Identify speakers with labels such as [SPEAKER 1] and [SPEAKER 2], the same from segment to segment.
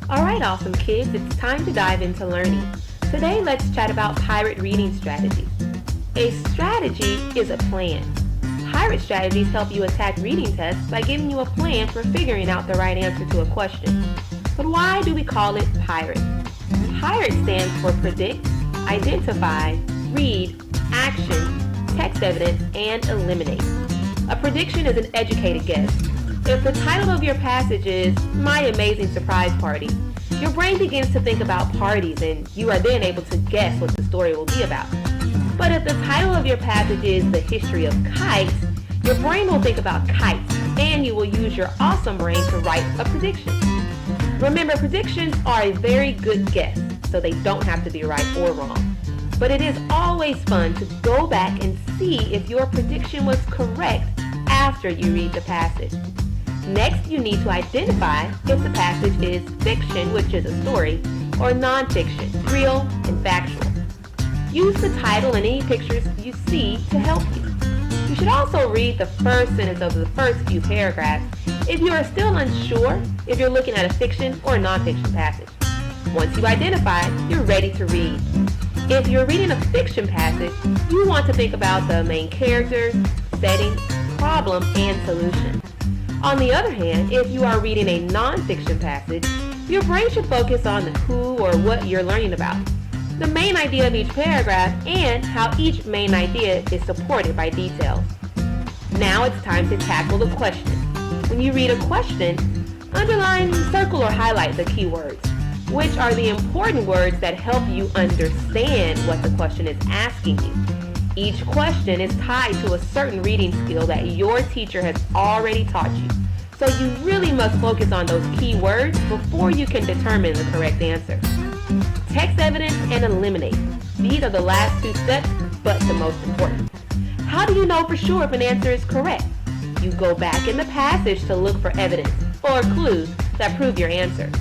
[SPEAKER 1] Alright, awesome kids, it's time to dive into learning. Today, let's chat about pirate reading strategies. A strategy is a plan. Pirate strategies help you attack reading tests by giving you a plan for figuring out the right answer to a question. But why do we call it pirate? Pirate stands for predict, identify, read, action, text evidence, and eliminate. A prediction is an educated guess. If the title of your passage is My Amazing Surprise Party, your brain begins to think about parties and you are then able to guess what the story will be about. But if the title of your passage is The History of Kites, your brain will think about kites and you will use your awesome brain to write a prediction. Remember, predictions are a very good guess, so they don't have to be right or wrong. But it is always fun to go back and see if your prediction was correct after you read the passage. Next, you need to identify if the passage is fiction, which is a story, or nonfiction, real and factual. Use the title and any pictures you see to help you. You should also read the first sentence of the first few paragraphs if you are still unsure if you're looking at a fiction or a nonfiction passage. Once you identify, you're ready to read. If you're reading a fiction passage, you want to think about the main characters, setting, problem, and solution. On the other hand, if you are reading a nonfiction passage, your brain should focus on the who or what you're learning about, the main idea of each paragraph, and how each main idea is supported by details. Now it's time to tackle the question. When you read a question, underline, circle, or highlight the key words, which are the important words that help you understand what the question is asking you. Each question is tied to a certain reading skill that your teacher has already taught you. So you really must focus on those key words before you can determine the correct answer. Text evidence and eliminate. These are the last two steps, but the most important. How do you know for sure if an answer is correct? You go back in the passage to look for evidence or clues that prove your answer.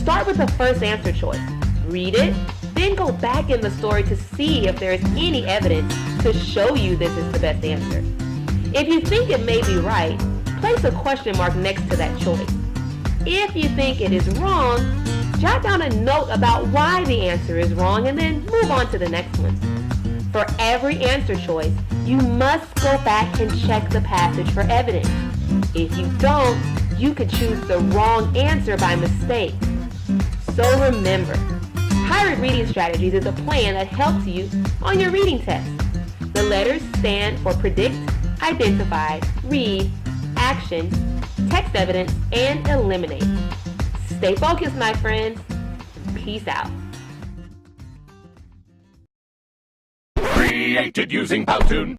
[SPEAKER 1] Start with the first answer choice. Read it, then go back in the story to see if there is any evidence to show you this is the best answer. If you think it may be right, place a question mark next to that choice. If you think it is wrong, jot down a note about why the answer is wrong and then move on to the next one. For every answer choice, you must go back and check the passage for evidence. If you don't, you could choose the wrong answer by mistake. So remember, pirate reading strategies is a plan that helps you on your reading test. The letters stand for predict, identify, read, action, text evidence, and eliminate. Stay focused, my friends. Peace out.
[SPEAKER 2] Created using Powtoon.